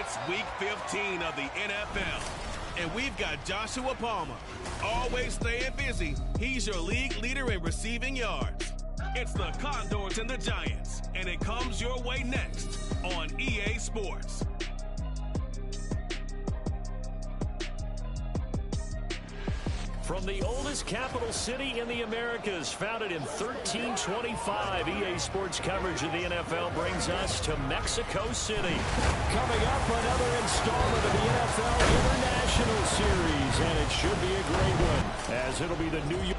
It's Week 15 of the NFL, and we've got Joshua Palmer. Always staying busy, he's your league leader in receiving yards. It's the Condors and the Giants, and it comes your way next on EA Sports. From the oldest capital city in the Americas, founded in 1325, EA Sports coverage of the NFL brings us to Mexico City. Coming up, another installment of the NFL International Series, and it should be a great one, as it'll be the New York.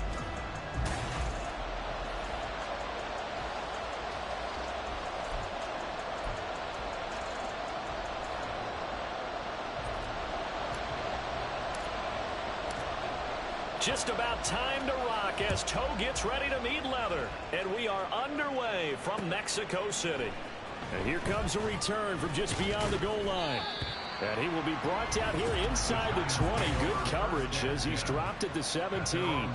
Just about time to rock as Toe gets ready to meet leather. And we are underway from Mexico City. And here comes a return from just beyond the goal line. And he will be brought down here inside the 20. Good coverage as he's dropped at the 17.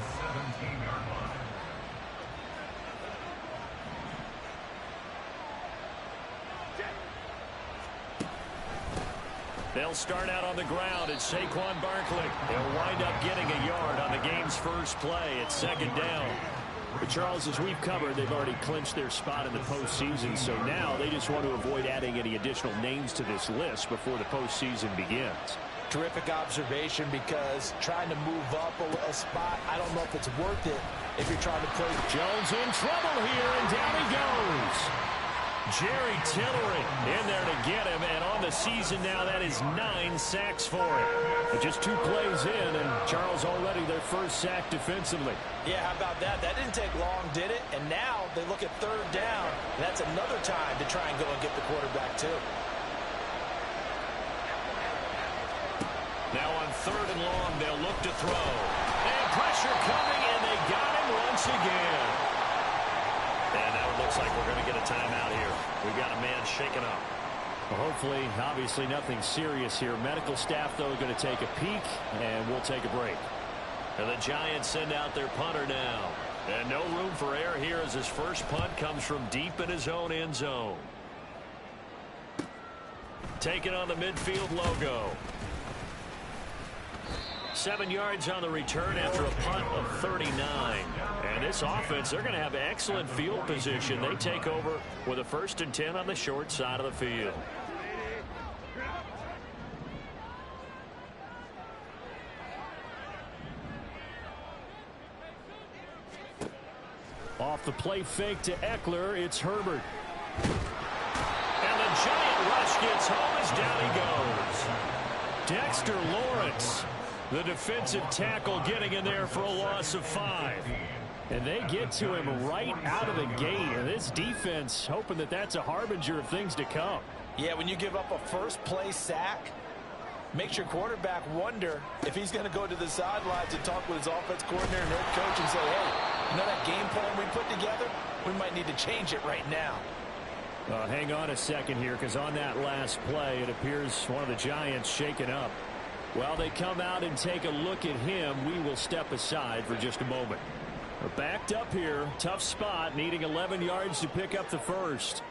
They'll start out on the ground. It's Saquon Barkley. He'll wind up getting a yard on the game's first play. It's second down. But Charles, as we've covered, they've already clinched their spot in the postseason. So now they just want to avoid adding any additional names to this list before the postseason begins. Terrific observation, because trying to move up a spot, I don't know if it's worth it if you're trying to play. Jones in trouble here, and down he goes. Jerry Tillery in there to get him, and on the season now, that is 9 sacks for him. But just 2 plays in, and Charles already their first sack defensively. Yeah, how about that? That didn't take long, did it? And now they look at third down. That's another time to try and go and get the quarterback, too. Now on third and long, they'll look to throw. And pressure coming, and they got him once again. And now it looks like we're going to get a timeout here. We've got a man shaken up. Well, hopefully, obviously nothing serious here. Medical staff, though, going to take a peek, and we'll take a break. And the Giants send out their punter now. And no room for error here as his first punt comes from deep in his own end zone. Taking on the midfield logo. 7 yards on the return after a punt of 39. And this offense, they're going to have excellent field position. They take over with a 1st and 10 on the short side of the field. Off the play fake to Eckler, it's Herbert. And the giant rush gets home as down he goes. Dexter Lawrence, the defensive tackle, getting in there for a loss of 5. And they get to him right out of the gate. And this defense hoping that that's a harbinger of things to come. Yeah, when you give up a first play sack, makes your quarterback wonder if he's going to go to the sidelines and talk with his offense coordinator and head coach and say, hey, you know that game plan we put together? We might need to change it right now. Hang on a second here, because on that last play, it appears one of the Giants shaken up. While they come out and take a look at him, we will step aside for just a moment. We're backed up here. Tough spot, needing 11 yards to pick up the first.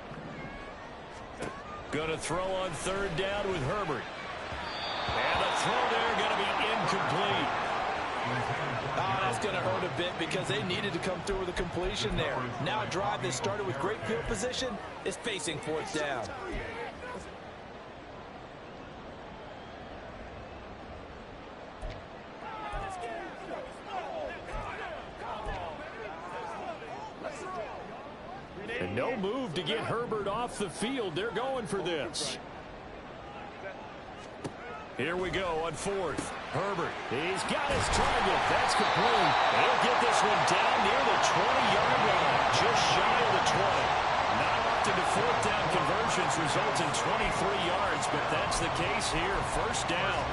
Going to throw on third down with Herbert. And the throw there going to be incomplete. That's going to hurt a bit because they needed to come through with a completion there. Now a drive that started with great field position is facing 4th down. And no move to get Herbert off the field. They're going for this. Here we go on 4th. Herbert, he's got his target. That's complete. He'll get this one down near the 20-yard line, just shy of the 20. Not often do 4th down conversions result in 23 yards, but that's the case here. First down.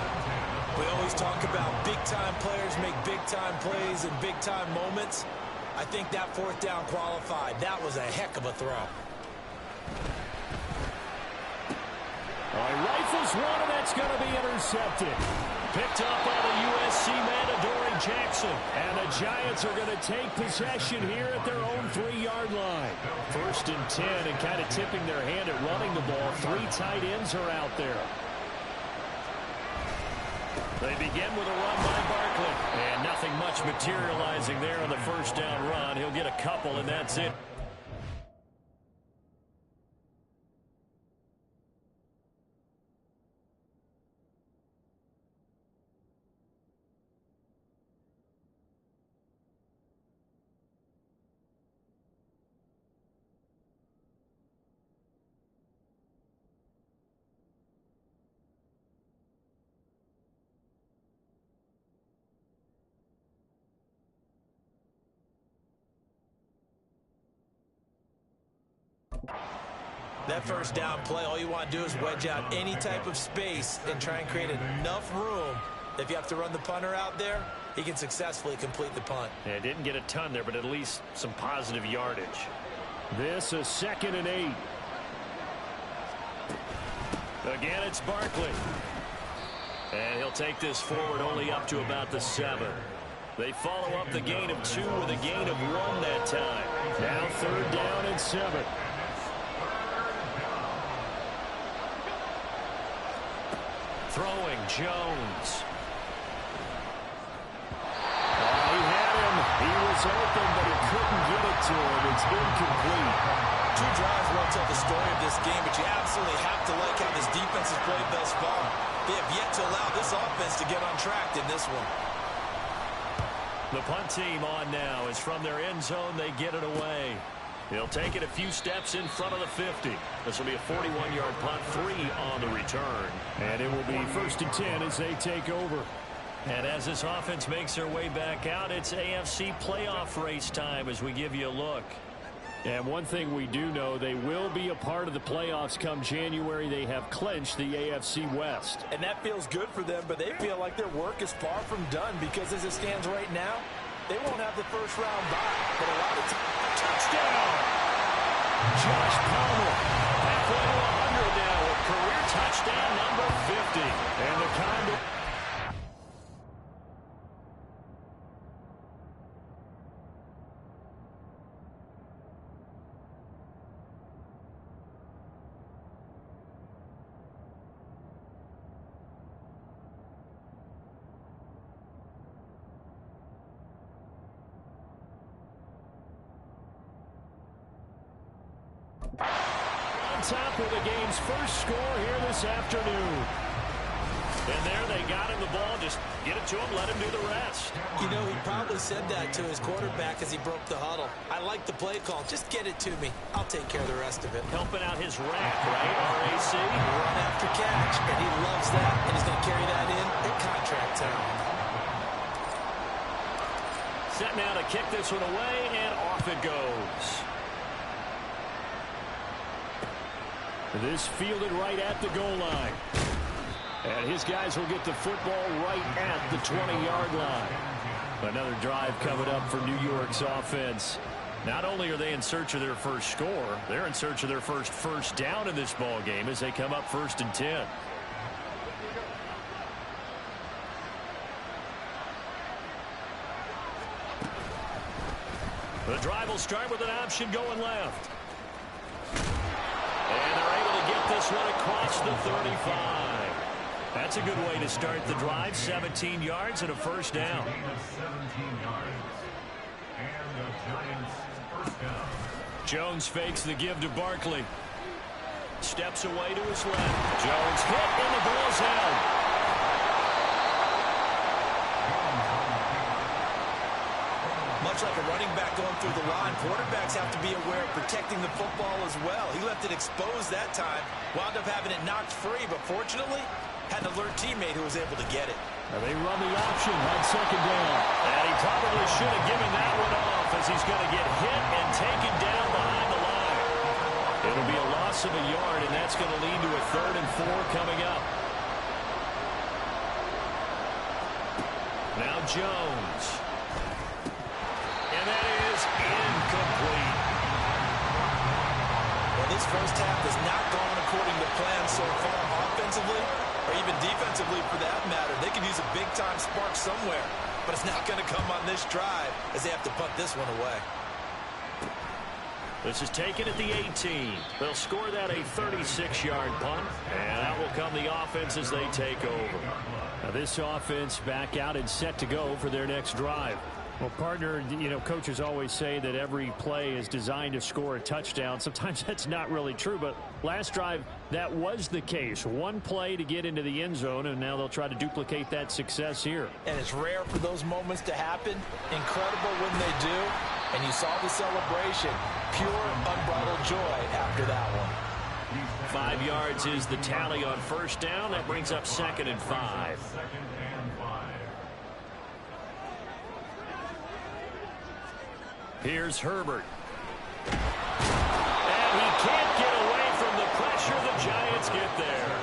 We always talk about big-time players make big-time plays in big-time moments. I think that 4th down qualified. That was a heck of a throw. He rifles one, and that's going to be intercepted. Picked up by the USC man, Adoree Jackson. And the Giants are going to take possession here at their own 3-yard line. 1st and 10, and kind of tipping their hand at running the ball. 3 tight ends are out there. They begin with a run by Barkley. And nothing much materializing there on the first down run. He'll get a couple, and that's it. That first down play, all you want to do is wedge out any type of space and try and create enough room. If you have to run the punter out there, he can successfully complete the punt. Yeah, didn't get a ton there, but at least some positive yardage. This is 2nd and 8. Again, it's Barkley. And he'll take this forward only up to about the 7. They follow up the gain of 2 with a gain of 1 that time. Now 3rd down and 7. Throwing, Jones. He had him. He was open, but he couldn't get it to him. It's incomplete. 2 drives won't tell the story of this game, but you absolutely have to like how this defense has played thus far. They have yet to allow this offense to get on track in this one. The punt team on now is from their end zone. They get it away. He'll take it a few steps in front of the 50. This will be a 41-yard punt, 3 on the return. And it will be 1st and 10 as they take over. And as this offense makes their way back out, it's AFC playoff race time as we give you a look. And one thing we do know, they will be a part of the playoffs come January. They have clinched the AFC West. And that feels good for them, but they feel like their work is far from done because as it stands right now, they won't have the first-round bye, but a lot of time. Touchdown! Josh Palmer, halfway to 100 now with career touchdown number 50. And the Condors. On top with the game's first score here this afternoon. And there they got him the ball. Just get it to him, let him do the rest. You know, he probably said that to his quarterback as he broke the huddle. I like the play call. Just get it to me. I'll take care of the rest of it. Helping out his rack, right? RAC. Run after catch. And he loves that. And he's going to carry that in at contract time. Set now to kick this one away, and off it goes. This fielded right at the goal line. And his guys will get the football right at the 20-yard line. Another drive coming up for New York's offense. Not only are they in search of their first score, they're in search of their first down in this ball game as they come up 1st and 10. The drive will start with an option going left. And they're able to get this one across the 35. That's a good way to start the drive. 17 yards and a first down. Jones fakes the give to Barkley. Steps away to his left. Jones hit and the ball's out. Much like a running back going through the line, quarterbacks have to be aware of protecting the football as well. He left it exposed that time, wound up having it knocked free, but fortunately, had an alert teammate who was able to get it. Now they run the option on 2nd down. And he probably should have given that one off as he's going to get hit and taken down behind the line. It'll be a loss of a yard, and that's going to lead to a 3rd and 4 coming up. Now Jones. And that is incomplete. Well, this first half has not gone according to plan so far offensively, or even defensively for that matter. They could use a big-time spark somewhere, but it's not going to come on this drive as they have to punt this one away. This is taken at the 18. They'll score that a 36-yard punt, and out will come the offense as they take over. Now this offense back out and set to go for their next drive. Well, partner, you know, coaches always say that every play is designed to score a touchdown. Sometimes that's not really true, but last drive, that was the case. One play to get into the end zone, and now they'll try to duplicate that success here. And it's rare for those moments to happen. Incredible when they do. And you saw the celebration. Pure, unbridled joy after that one. 5 yards is the tally on first down. That brings up 2nd and 5. Here's Herbert. And he can't get away from the pressure. The Giants get there.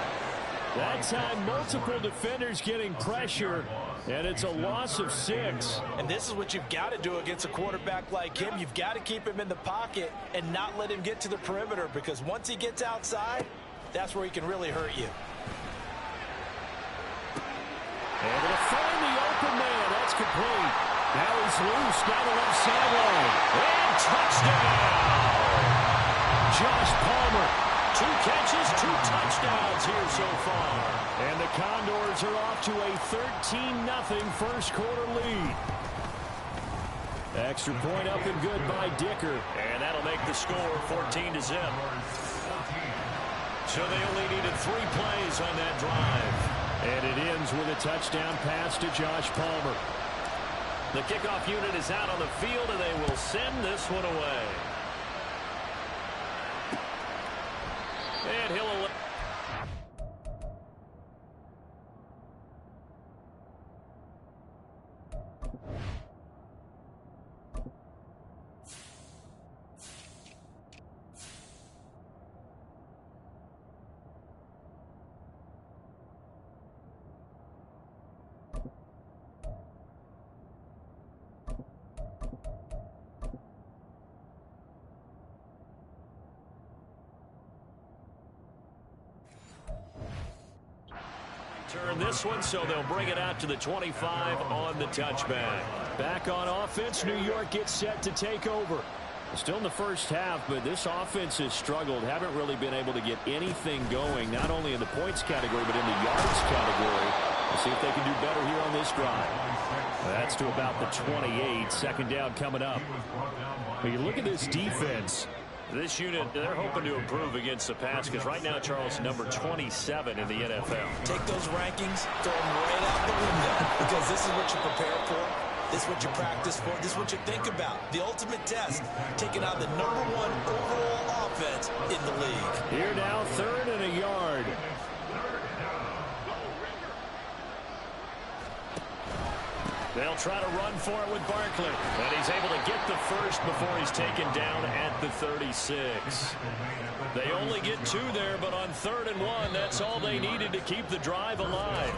That time, multiple defenders getting pressure, and it's a loss of 6. And this is what you've got to do against a quarterback like him. You've got to keep him in the pocket and not let him get to the perimeter, because once he gets outside, that's where he can really hurt you. Able to find the open man. That's complete. Now he's loose down the left sideline. And touchdown! Josh Palmer. 2 catches, 2 touchdowns here so far. And the Condors are off to a 13-0 first quarter lead. Extra point up and good by Dicker. And that'll make the score 14-0. So they only needed 3 plays on that drive. And it ends with a touchdown pass to Josh Palmer. The kickoff unit is out on the field, and they will send this one away. And he'll... turn this one, so they'll bring it out to the 25 on the touchback. Back on offense, New York gets set to take over. Still in the first half, but this offense has struggled. Haven't really been able to get anything going, not only in the points category, but in the yards category. We'll see if they can do better here on this drive. That's to about the 28. Second down coming up. But you look at this defense. This unit, they're hoping to improve against the pass, because right now, Charles, number 27 in the NFL. Take those rankings, throw them right out the window, because this is what you prepare for. This is what you practice for. This is what you think about. The ultimate test, taking out the #1 overall offense in the league. Here now, 3rd and a yard. They'll try to run for it with Barkley. And he's able to get the first before he's taken down at the 36. They only get 2 there, but on 3rd and 1, that's all they needed to keep the drive alive.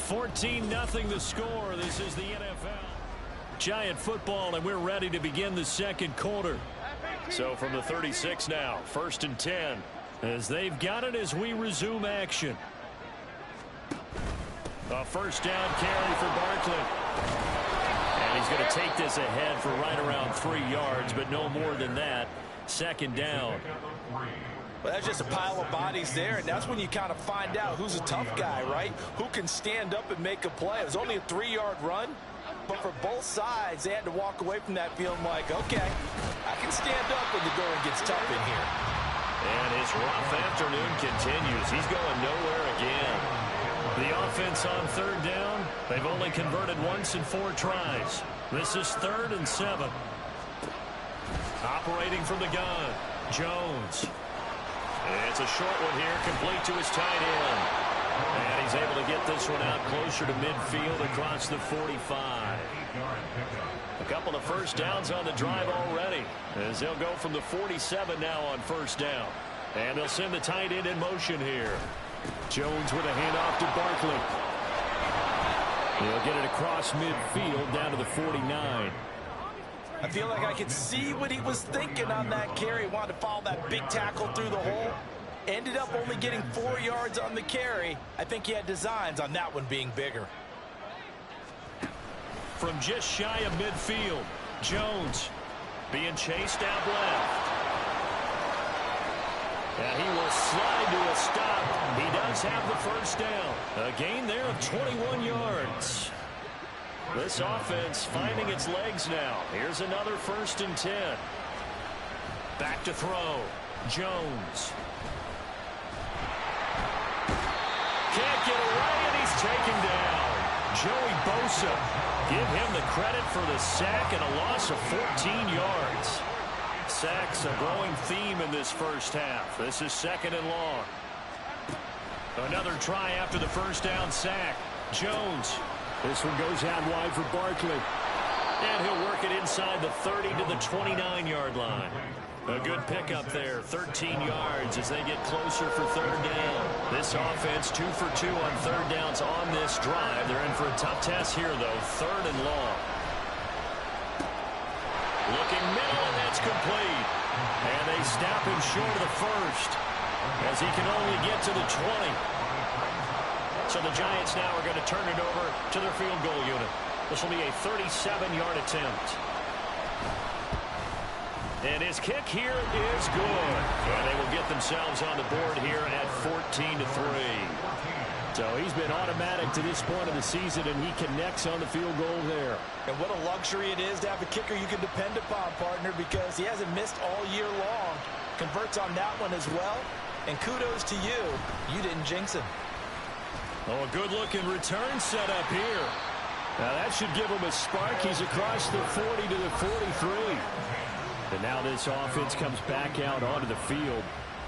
14-0 the score. This is the NFL. Giant football, and we're ready to begin the second quarter. So from the 36 now, 1st and 10, as they've got it as we resume action. A first down carry for Barkley. And he's going to take this ahead for right around 3 yards, but no more than that. 2nd down. Well, that's just a pile of bodies there, and that's when you kind of find out who's a tough guy, right? Who can stand up and make a play. It was only a 3-yard run, but for both sides, they had to walk away from that feeling like, okay, I can stand up when the going gets tough in here. And his rough afternoon continues. He's going nowhere again. The offense on 3rd down, they've only converted once in 4 tries. This is 3rd and 7. Operating from the gun, Jones. And it's a short one here, complete to his tight end. And he's able to get this one out closer to midfield across the 45. A couple of first downs on the drive already, as they'll go from the 47 now on 1st down. And they'll send the tight end in motion here. Jones with a handoff to Barkley. He'll get it across midfield down to the 49. I feel like I could see what he was thinking on that carry. Wanted to follow that big tackle through the hole. Ended up only getting 4 yards on the carry. I think he had designs on that one being bigger. From just shy of midfield, Jones. being chased out left. And he will slide to a stop. He does have the first down. A gain there of 21 yards. This offense finding its legs now. Here's another 1st and 10. Back to throw. Jones. Can't get away, and he's taken down. Joey Bosa. Give him the credit for the sack and a loss of 14 yards. Sacks a growing theme in this first half. This is 2nd and long. Another try after the first down sack. Jones. This one goes out wide for Barkley. And he'll work it inside the 30 to the 29-yard line. A good pickup there, 13 yards as they get closer for 3rd down. This offense 2 for 2 on 3rd downs on this drive. They're in for a tough test here, though, 3rd and long. Looking middle, and that's complete. And they snap him short of the first as he can only get to the 20. So the Giants now are going to turn it over to their field goal unit. This will be a 37-yard attempt. And his kick here is good. And they will get themselves on the board here at 14-3. So he's been automatic to this point of the season, and he connects on the field goal there. And what a luxury it is to have a kicker you can depend upon, partner, because he hasn't missed all year long. Converts on that one as well. And kudos to you. You didn't jinx him. Oh, a good-looking return set up here. Now that should give him a spark. He's across the 40 to the 43. And now this offense comes back out onto the field.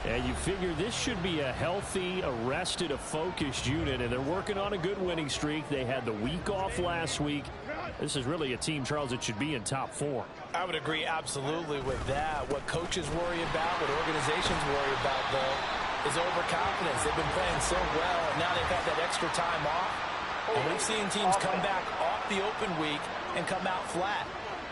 And you figure this should be a healthy, a rested, a focused unit. And they're working on a good winning streak. They had the week off last week. This is really a team, Charles, that should be in top 4. I would agree absolutely with that. What coaches worry about, what organizations worry about, though, is overconfidence. They've been playing so well, and now they've had that extra time off. And we've seen teams come back off the open week and come out flat.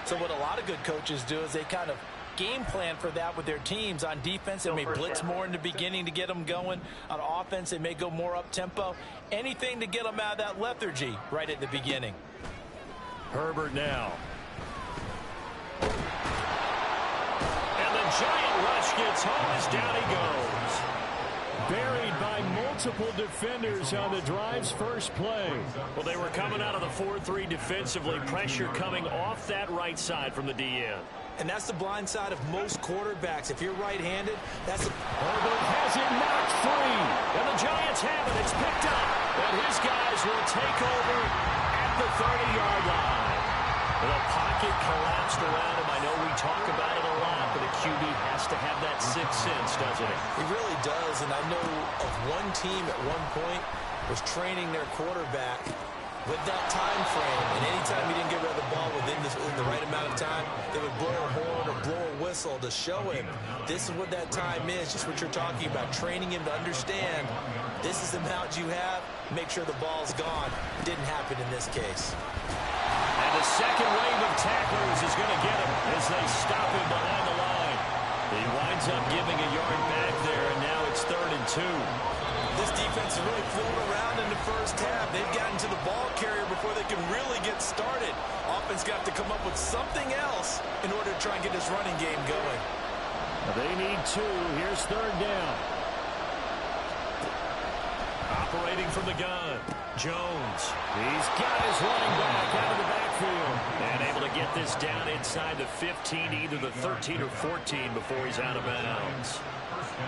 So what a lot of good coaches do is they kind of game plan for that with their teams. On defense, they may blitz more in the beginning to get them going. On offense, they may go more up-tempo. Anything to get them out of that lethargy right at the beginning. Herbert now. And the giant rush gets home as down he goes. Buried by multiple defenders on the drive's first play. Well, they were coming out of the 4-3 defensively. Pressure coming off that right side from the DN. And that's the blind side of most quarterbacks. If you're right-handed, that's a... Herbert has it knocked free. And the Giants have it. It's picked up. And his guys will take over at the 30-yard line. The pocket collapsed around him. I know we talk about it a lot, but a QB has to have that sixth sense, doesn't it? He really does, and I know of one team at one point was training their quarterback with that time frame, and anytime he didn't get rid of the ball within the right amount of time, they would blow a horn or blow a whistle to show him this is what that time is, just what you're talking about, training him to understand this is the amount you have, make sure the ball's gone. Didn't happen in this case. And the second wave of tacklers is going to get him as they stop him behind the line. He winds up giving a yard back there, and now it's 3rd and 2. This defense is really floating around in the first half. They've gotten to the ball carrier before they can really get started. Offense got to come up with something else in order to try and get this running game going. They need 2. Here's 3rd down. Operating from the gun, Jones. He's got his running back out of the backfield. And able to get this down inside the 15, either the 13 or 14 before he's out of bounds.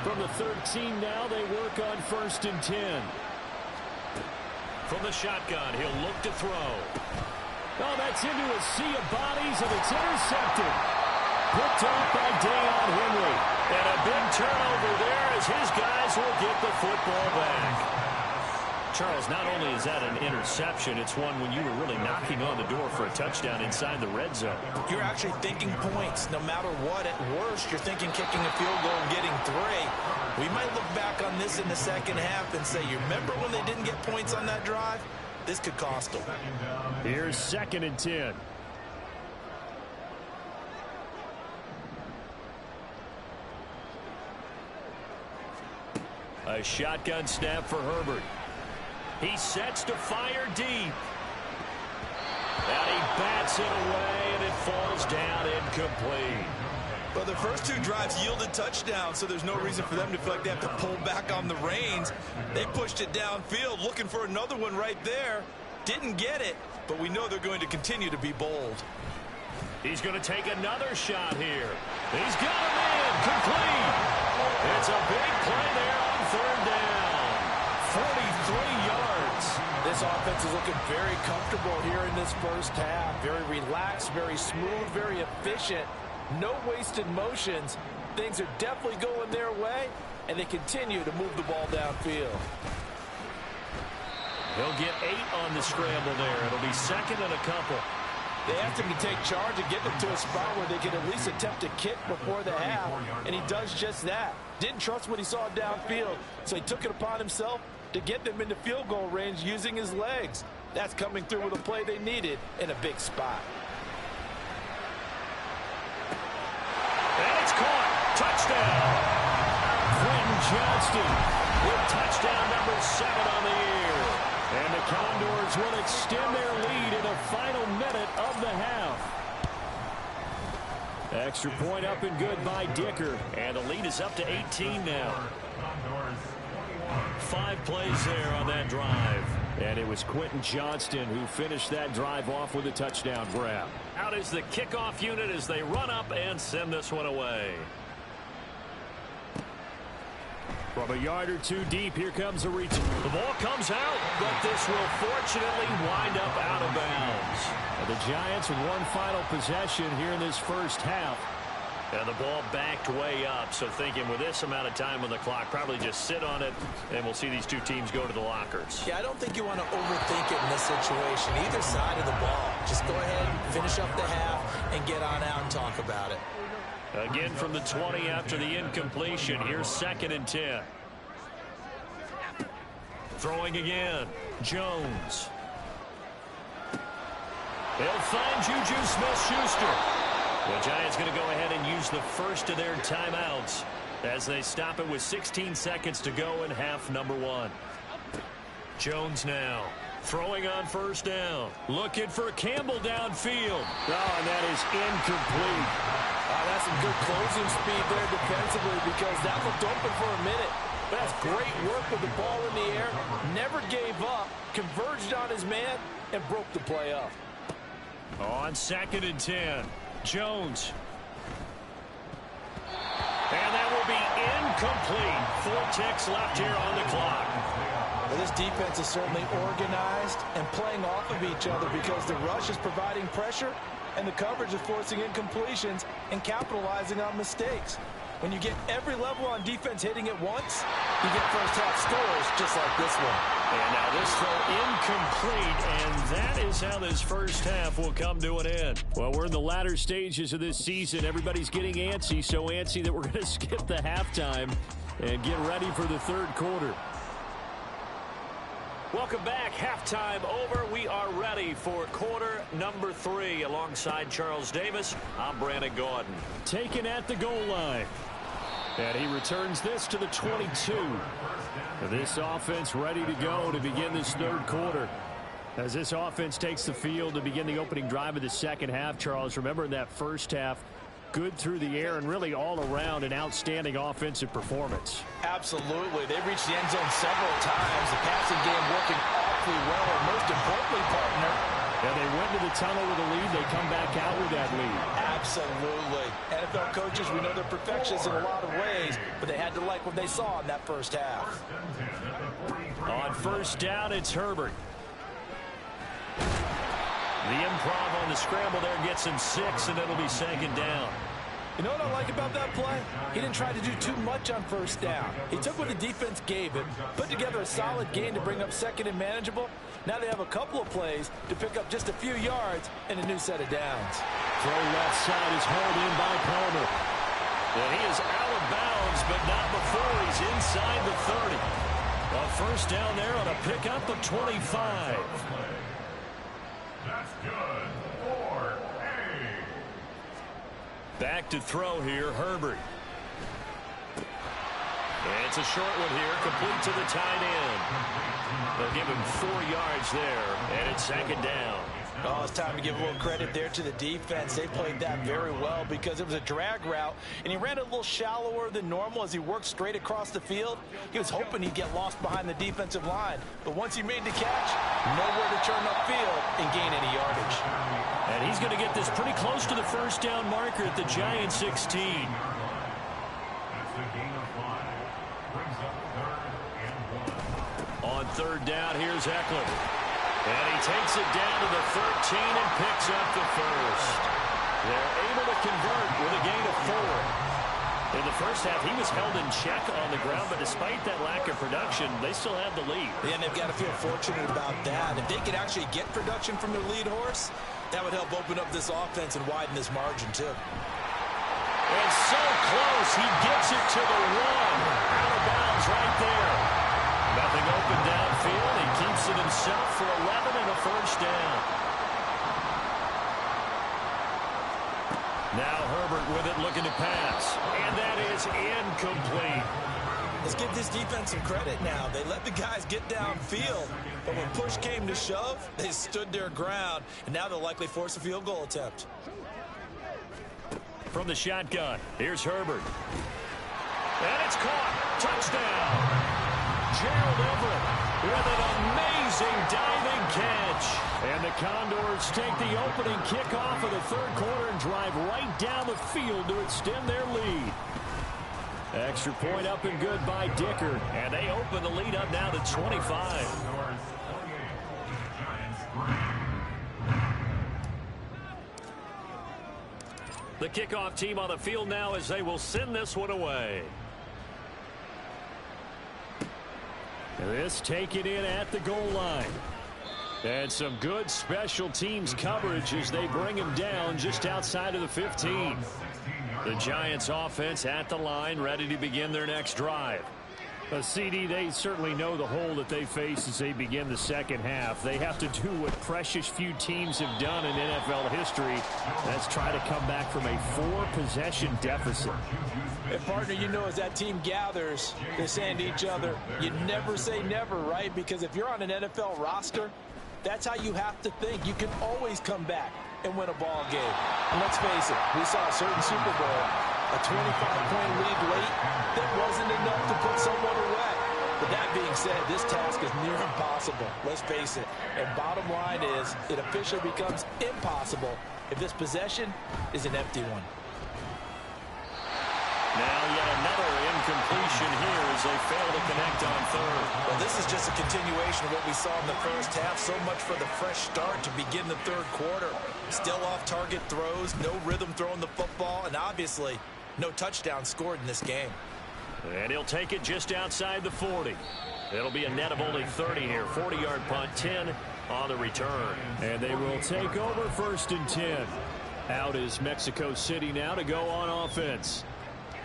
From the 13 now, they work on 1st and 10. From the shotgun, he'll look to throw. Oh, that's into a sea of bodies, and it's intercepted. Picked up by Deion Henry. And a big turnover there as his guys will get the football back. Charles, not only is that an interception, it's one when you were really knocking on the door for a touchdown inside the red zone. You're actually thinking points. No matter what, at worst, you're thinking kicking a field goal and getting 3. We might look back on this in the second half and say, you remember when they didn't get points on that drive? This could cost them. Here's 2nd and 10. A shotgun snap for Herbert. He sets to fire deep. And he bats it away, and it falls down incomplete. But the first two drives yielded touchdowns, so there's no reason for them to feel like they have to pull back on the reins. They pushed it downfield, looking for another one right there. Didn't get it, but we know they're going to continue to be bold. He's going to take another shot here. He's got him in. Complete. It's a big play there on third down. 43 yards. This offense is looking very comfortable here in this first half. Very relaxed, very smooth, very efficient. No wasted motions. Things are definitely going their way, and they continue to move the ball downfield. He'll get 8 on the scramble there. It'll be second and a couple. They asked him to take charge and get them to a spot where they could at least attempt a kick before the half, and he does just that. Didn't trust what he saw downfield, so he took it upon himself to get them into field goal range using his legs. That's coming through with a play they needed in a big spot. And it's caught. Touchdown. Quentin Johnston with touchdown number 7 on the year. And the Condors will extend their lead in the final minute of the half. Extra point up and good by Dicker. And the lead is up to 18 now. 5 plays there on that drive. And it was Quentin Johnston who finished that drive off with a touchdown grab. Out is the kickoff unit as they run up and send this one away. From a yard or two deep, here comes a reach. The ball comes out, but this will fortunately wind up out of bounds. And the Giants with one final possession here in this first half. And the ball backed way up, so thinking with this amount of time on the clock, probably just sit on it, and we'll see these two teams go to the lockers. Yeah, I don't think you want to overthink it in this situation. Either side of the ball. Just go ahead, finish up the half, and get on out and talk about it. Again from the 20 after the incompletion. Here's 2nd and 10. Throwing again. Jones. They'll find Juju Smith-Schuster. The Giants going to go ahead and use the first of their timeouts as they stop it with 16 seconds to go in half number 1. Jones now throwing on first down. Looking for Campbell downfield. Oh, and that is incomplete. That's some good closing speed there defensively because that looked open for a minute. But that's great work with the ball in the air. Never gave up. Converged on his man and broke the play up. On 2nd and 10. Jones. And that will be incomplete. 4 ticks left here on the clock. Well, this defense is certainly organized and playing off of each other because the rush is providing pressure and the coverage is forcing incompletions and capitalizing on mistakes. When you get every level on defense hitting at once, you get first half scores just like this one. And now this throw incomplete, and that is how this first half will come to an end. Well, we're in the latter stages of this season. Everybody's getting antsy, so antsy that we're going to skip the halftime and get ready for the third quarter. Welcome back. Halftime over. We are ready for quarter number 3. Alongside Charles Davis, I'm Brandon Gaudin. Taken at the goal line. And he returns this to the 22. This offense ready to go to begin this third quarter. As this offense takes the field to begin the opening drive of the second half, Charles, remember in that first half, good through the air and really all around an outstanding offensive performance. Absolutely. They reached the end zone several times. The passing game working awfully well, and most importantly, partner, yeah, they went to the tunnel with a lead. They come back out with that lead. Absolutely. NFL coaches, we know they're perfectionists in a lot of ways, but they had to like what they saw in that first half. On first down, it's Herbert. The improv on the scramble there gets him 6, and it'll be 2nd down. You know what I like about that play? He didn't try to do too much on first down. He took what the defense gave him, put together a solid gain to bring up 2nd and manageable. Now they have a couple of plays to pick up just a few yards and a new set of downs. Throw left side is hauled in by Palmer. And he is out of bounds, but not before he's inside the 30. A first down there on a pickup of 25. That's good. 4A. Back to throw here, Herbert. And it's a short one here, complete to the tight end. They'll give him 4 yards there, and it's 2nd down. Oh, it's time to give a little credit there to the defense. They played that very well because it was a drag route, and he ran a little shallower than normal as he worked straight across the field. He was hoping he'd get lost behind the defensive line, but once he made the catch, nowhere to turn upfield and gain any yardage. And he's going to get this pretty close to the first down marker at the Giants 16. That's the gain of 5. Brings up 3rd and 1. On 3rd down, here's Eckler. And he takes it down to the 13 and picks up the first. They're able to convert with a gain of 4. In the first half, he was held in check on the ground, but despite that lack of production, they still have the lead. Yeah, and they've got to feel fortunate about that. If they could actually get production from their lead horse, that would help open up this offense and widen this margin, too. And so close, he gets it to the 1. Out of bounds right there. Nothing open downfield. He keeps it himself for 11 and a first down. Now Herbert with it, looking to pass. And that is incomplete. Let's give this defense some credit now. They let the guys get downfield, but when push came to shove, they stood their ground, and now they'll likely force a field goal attempt. From the shotgun, here's Herbert. And it's caught. Touchdown. Gerald Everett with an amazing diving catch. And the Condors take the opening kickoff of the 3rd quarter and drive right down the field to extend their lead. Extra point up and good by Dicker. And they open the lead up now to 25. The kickoff team on the field now as they will send this one away. This taken in at the goal line. And some good special teams coverage as they bring him down just outside of the 15. The Giants offense at the line, ready to begin their next drive. CD, they certainly know the hole that they face as they begin the second half. They have to do what precious few teams have done in NFL history. That's try to come back from a 4-possession deficit. And partner, you know, as that team gathers, they're saying to each other, you never say never, right? Because if you're on an NFL roster, that's how you have to think. You can always come back and win a ball game. And let's face it, we saw a certain Super Bowl, a 25-point lead late that wasn't enough to put someone away. But that being said, this task is near impossible. Let's face it. And bottom line is, it officially becomes impossible if this possession is an empty one. Now yet another incompletion here as they fail to connect on 3rd. Well, this is just a continuation of what we saw in the first half. So much for the fresh start to begin the 3rd quarter. Still off-target throws, no rhythm throwing the football, and obviously no touchdown scored in this game. And he'll take it just outside the 40. It'll be a net of only 30 here. 40-yard punt, 10 on the return. And they will take over 1st and 10. Out is Mexico City now to go on offense.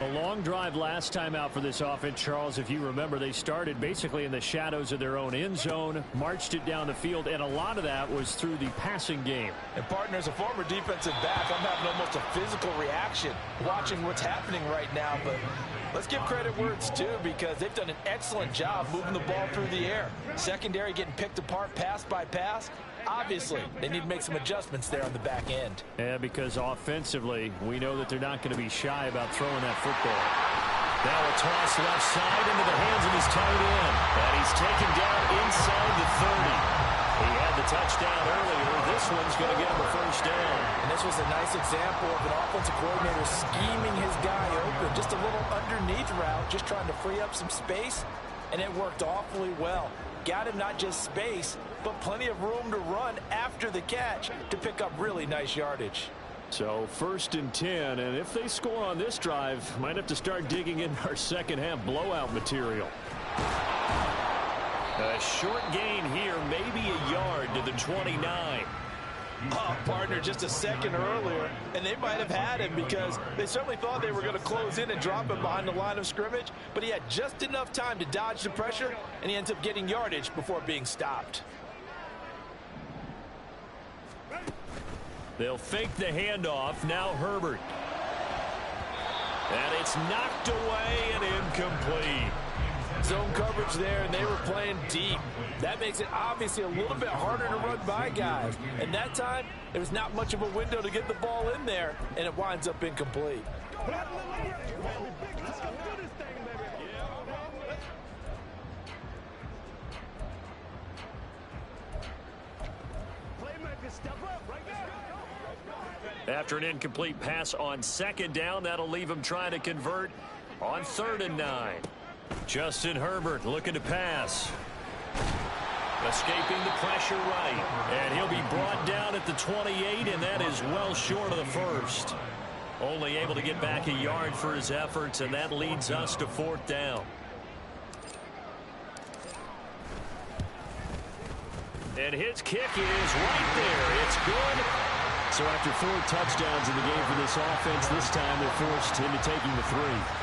A long drive last time out for this offense, Charles. If you remember, they started basically in the shadows of their own end zone, marched it down the field, and a lot of that was through the passing game. And partner, as a former defensive back, I'm having almost a physical reaction watching what's happening right now. But let's give credit where it's due, because they've done an excellent job moving the ball through the air. Secondary getting picked apart pass by pass. Obviously, they need to make some adjustments there on the back end. Yeah, because offensively, we know that they're not going to be shy about throwing that football. Now a toss left side into the hands of his tight end. And he's taken down inside the 30. He had the touchdown earlier. This one's going to get him a first down. And this was a nice example of an offensive coordinator scheming his guy open. Just a little underneath route, just trying to free up some space. And it worked awfully well. Got him not just space, but plenty of room to run after the catch to pick up really nice yardage. So 1st and 10, and if they score on this drive, might have to start digging in our second half blowout material. A short gain here, maybe a yard to the 29. Oh, partner, just a second earlier, and they might have had him because they certainly thought they were going to close in and drop him behind the line of scrimmage, but he had just enough time to dodge the pressure, and he ends up getting yardage before being stopped. They'll fake the handoff. Now Herbert. And it's knocked away and incomplete. Zone coverage there, and they were playing deep. That makes it obviously a little bit harder to run by guys. And that time, there was not much of a window to get the ball in there, and it winds up incomplete. After an incomplete pass on second down, that'll leave him trying to convert on 3rd and 9. Justin Herbert looking to pass. Escaping the pressure right. And he'll be brought down at the 28, and that is well short of the first. Only able to get back a yard for his efforts, and that leads us to 4th down. And his kick is right there. It's good. So after 4 touchdowns in the game for this offense, this time they're forced into taking the 3.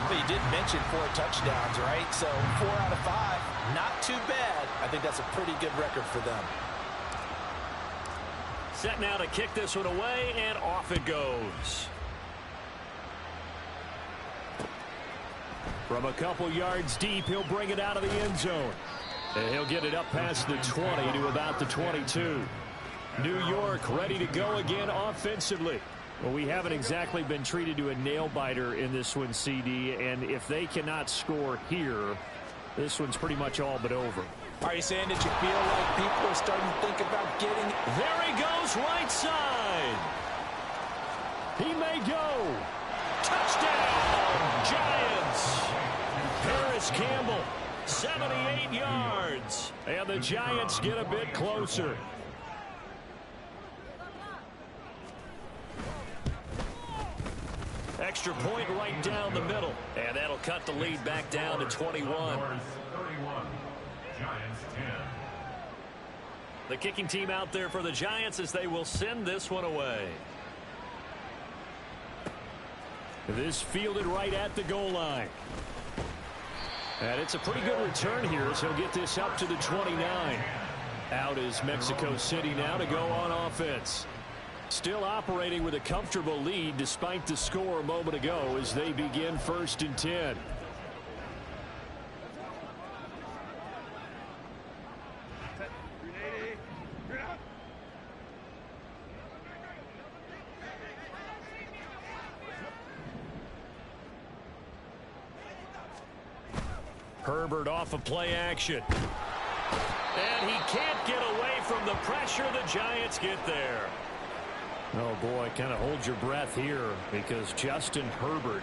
But you did mention 4 touchdowns, right? So 4 out of 5, not too bad. I think that's a pretty good record for them. Set now to kick this one away, and off it goes. From a couple yards deep, he'll bring it out of the end zone. And he'll get it up past the 20 to about the 22. New York ready to go again offensively. Well, we haven't exactly been treated to a nail-biter in this one, CD, and if they cannot score here, this one's pretty much all but over. Are you saying that you feel like people are starting to think about getting... There he goes, right side. He may go. Touchdown, Giants. Paris Campbell, 78 yards. And the Giants get a bit closer. Extra point right down the middle. And that'll cut the lead back down to 21. 31. Giants 10. The kicking team out there for the Giants as they will send this one away. This fielded right at the goal line. And it's a pretty good return here as he'll get this up to the 29. Out is Mexico City now to go on offense. Still operating with a comfortable lead despite the score a moment ago as they begin 1st and 10. Herbert off of play action. And he can't get away from the pressure. The Giants get there. Oh, boy, kind of hold your breath here because Justin Herbert,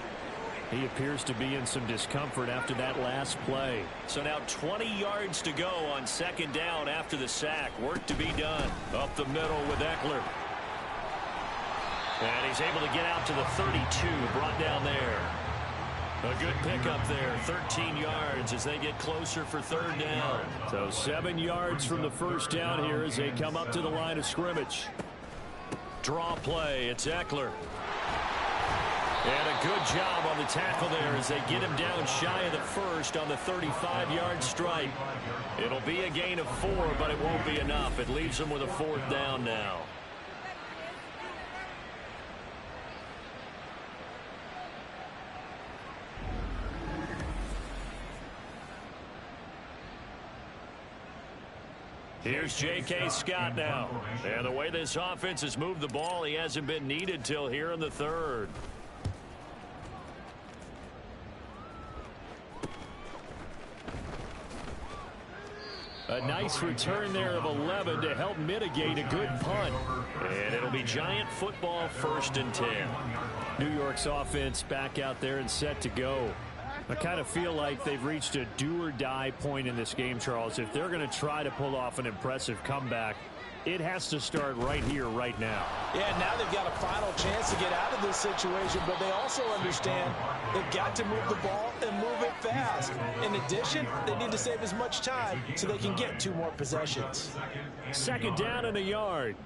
he appears to be in some discomfort after that last play. So now 20 yards to go on 2nd down after the sack. Work to be done. Up the middle with Eckler. And he's able to get out to the 32, brought down there. A good pickup there, 13 yards as they get closer for 3rd down. So 7 yards from the 1st down here as they come up to the line of scrimmage. Draw play, it's Eckler. And a good job on the tackle there as they get him down shy of the 1st on the 35-yard strike. It'll be a gain of 4, but it won't be enough. It leaves them with a 4th down now. Here's J.K. Scott now. And the way this offense has moved the ball, he hasn't been needed till here in the 3rd. A nice return there of 11 to help mitigate a good punt. And it'll be Giant football 1st and 10. New York's offense back out there and set to go. I kind of feel like they've reached a do-or-die point in this game, Charles. If they're going to try to pull off an impressive comeback, it has to start right here, right now. Yeah, now they've got a final chance to get out of this situation, but they also understand they've got to move the ball and move it fast. In addition, they need to save as much time so they can get 2 more possessions. 2nd down and a yard.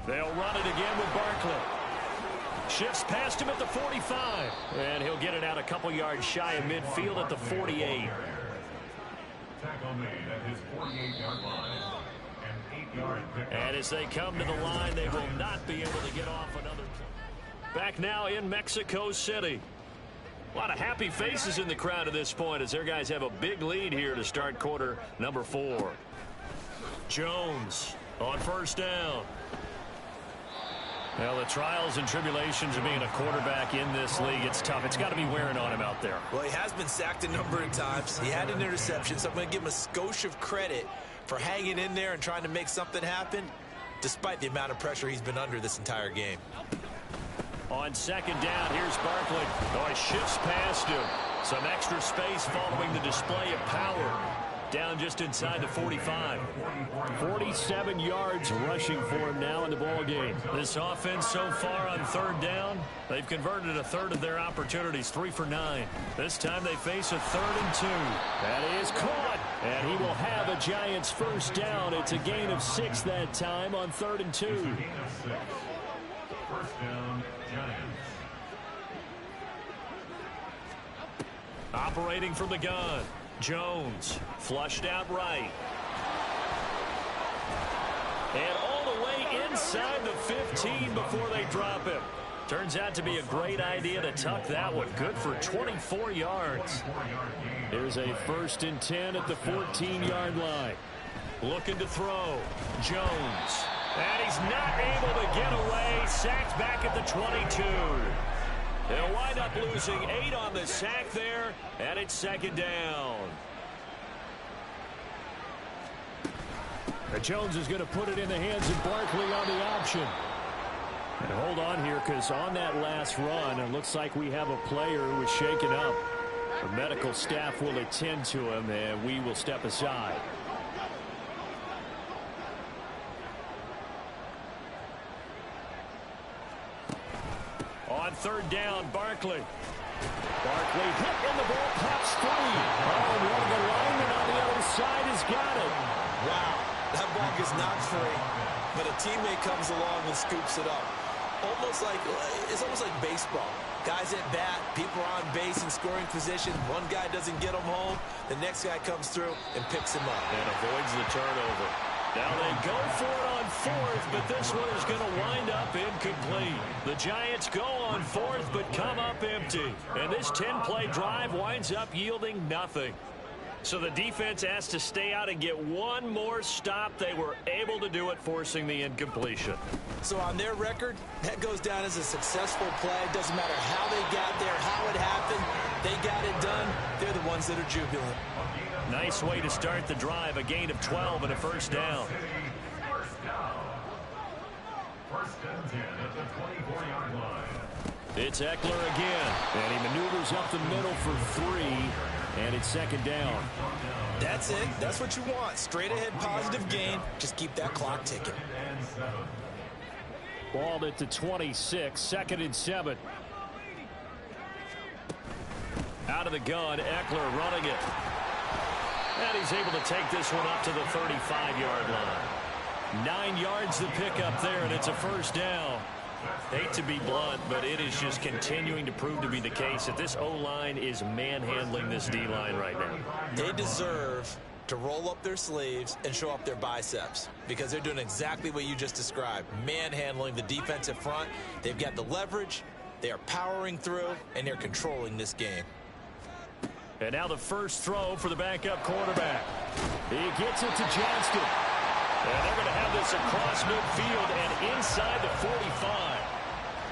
They'll run it again with Barkley. Shifts past him at the 45. And he'll get it out a couple yards shy of midfield at the 48. Tackle made at his 48-yard line. And 8 And as they come to the line, they will not be able to get off another play. Back now in Mexico City. A lot of happy faces in the crowd at this point as their guys have a big lead here to start quarter number 4. Jones on first down. Well, the trials and tribulations of being a quarterback in this league, it's tough. It's got to be wearing on him out there. Well, he has been sacked a number of times. He had an interception, so I'm going to give him a skosh of credit for hanging in there and trying to make something happen, despite the amount of pressure he's been under this entire game. On second down, here's Barkley. Oh, he shifts past him. Some extra space following the display of power. Down just inside the 45. 47 yards rushing for him now in the ball game. This offense so far on third down, they've converted a third of their opportunities, 3 for 9. This time they face a 3rd and 2. That is caught. And he will have a Giants first down. It's a gain of 6 that time on 3rd and 2. First down, Giants. Operating from the gun. Jones flushed out right. And all the way inside the 15 before they drop him. Turns out to be a great idea to tuck that one. Good for 24 yards. Here's a 1st and 10 at the 14-yard line. Looking to throw. Jones. And he's not able to get away. Sacked back at the 22. They'll wind up losing 8 on the sack there, and it's 2nd down. And Jones is going to put it in the hands of Barkley on the option. And hold on here, because on that last run, it looks like we have a player who is shaken up. The medical staff will attend to him, and we will step aside. On 3rd down, Barkley. Barkley hit and the ball pops free. Oh, and one of the linemen on the other side has got it. Wow, that ball gets knocked free, but a teammate comes along and scoops it up. It's almost like baseball. Guys at bat, people are on base in scoring position. One guy doesn't get him home. The next guy comes through and picks him up. And avoids the turnover. Now they go for it on 4th, but this one is going to wind up incomplete. The Giants go on 4th, but come up empty. And this 10-play drive winds up yielding nothing. So the defense has to stay out and get one more stop. They were able to do it, forcing the incompletion. So on their record, that goes down as a successful play. It doesn't matter how they got there, how it happened. They got it done. They're the ones that are jubilant. Nice way to start the drive. A gain of 12 and a first down. First and 10 at the 24-yard line. It's Eckler again. And he maneuvers up the middle for 3. And it's 2nd down. That's it. That's what you want. Straight ahead positive gain. Just keep that clock ticking. Ball at the 26. 2nd and 7. Out of the gun, Eckler running it. And he's able to take this one up to the 35-yard line. 9 yards to pick up there, and it's a first down. Hate to be blunt, but it is just continuing to prove to be the case that this O-line is manhandling this D-line right now. They deserve to roll up their sleeves and show up their biceps because they're doing exactly what you just described, manhandling the defensive front. They've got the leverage, they are powering through, and they're controlling this game. And now the first throw for the backup quarterback. He gets it to Johnston. And they're going to have this across midfield and inside the 45.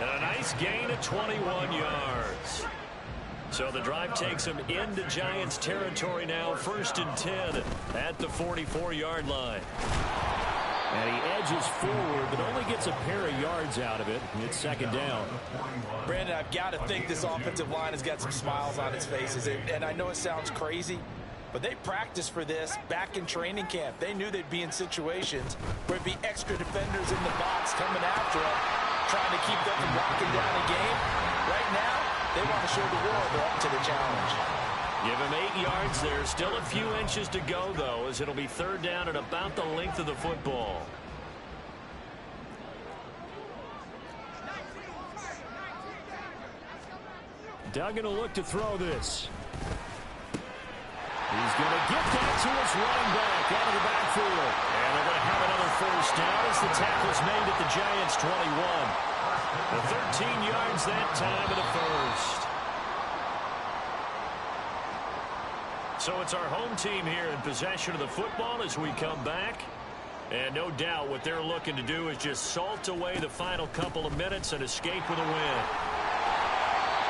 And a nice gain of 21 yards. So the drive takes them into Giants territory now. 1st and 10 at the 44-yard line. And he edges forward, but only gets a pair of yards out of it. It's 2nd down. Brandon, I've got to think this offensive line has got some smiles on its faces. And I know it sounds crazy, but they practiced for this back in training camp. They knew they'd be in situations where it'd be extra defenders in the box coming after them, trying to keep them from locking down the game. Right now, they want to show the world they're up to the challenge. Give him 8 yards there. Still a few inches to go, though, as it'll be 3rd down at about the length of the football. Duggan will look to throw this. He's going to get that to his running back out of the backfield. And they're going to have another first down as the tackle's made at the Giants' 21. The 13 yards that time of the first. So it's our home team here in possession of the football as we come back. And no doubt what they're looking to do is just salt away the final couple of minutes and escape with a win.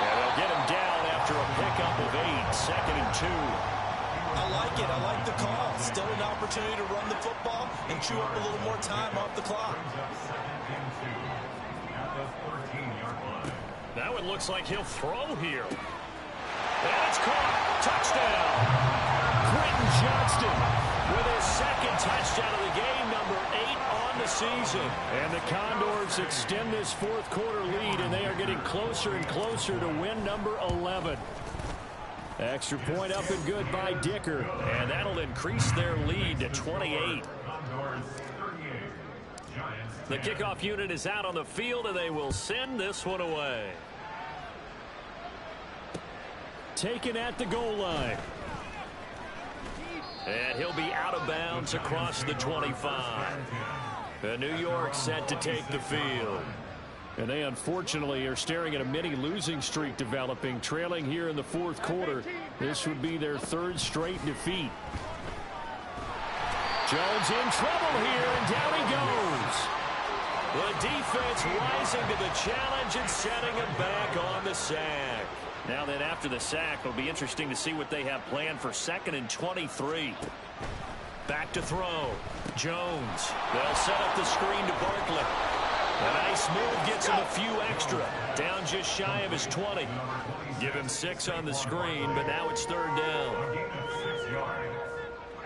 And they'll get him down after a pickup of 8, 2nd and 2. I like it. I like the call. Still an opportunity to run the football and chew up a little more time off the clock. Now it looks like he'll throw here. And it's caught. Touchdown. Quentin Johnston with his second touchdown of the game, number 8 on the season. And the Condors extend this fourth quarter lead, and they are getting closer and closer to win number 11. Extra point up and good by Dicker. And that'll increase their lead to 28. The kickoff unit is out on the field, and they will send this one away. Taken at the goal line. And he'll be out of bounds across the 25. And New York set to take the field. And they unfortunately are staring at a mini losing streak developing, trailing here in the fourth quarter. This would be their 3rd straight defeat. Jones in trouble here, and down he goes. The defense rising to the challenge and setting him back on the sack. Now then, after the sack, it'll be interesting to see what they have planned for 2nd and 23. Back to throw. Jones. They'll set up the screen to Barkley. A nice move gets him a few extra. Down just shy of his 20. Give him 6 on the screen, but now it's 3rd down.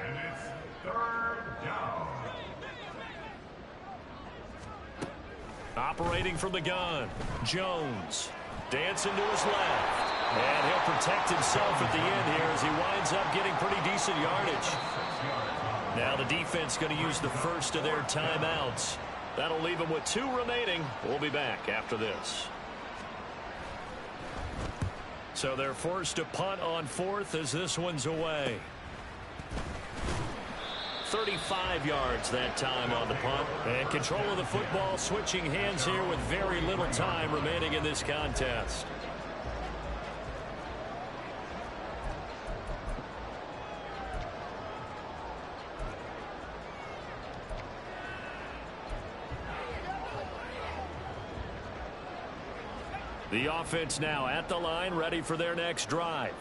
And it's 3rd down. Operating from the gun. Jones. Dancing to his left. And he'll protect himself at the end here as he winds up getting pretty decent yardage. Now the defense going to use the first of their timeouts. That'll leave them with 2 remaining. We'll be back after this. So they're forced to punt on 4th as this one's away. 35 yards that time on the punt. And control of the football switching hands here with very little time remaining in this contest. The offense now at the line, ready for their next drive.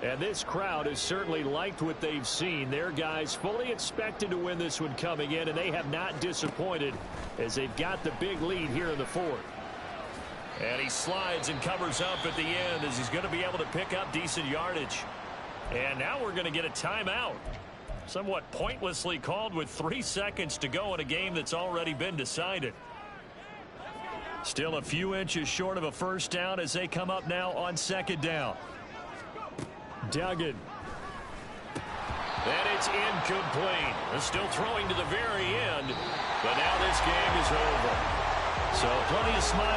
And this crowd has certainly liked what they've seen. Their guys fully expected to win this one coming in, and they have not disappointed as they've got the big lead here in the 4th. And he slides and covers up at the end as he's going to be able to pick up decent yardage. And now we're going to get a timeout. Somewhat pointlessly called with 3 seconds to go in a game that's already been decided. Still a few inches short of a first down as they come up now on 2nd down. Duggan. And it's incomplete. They're still throwing to the very end, but now this game is over. So plenty of smiles.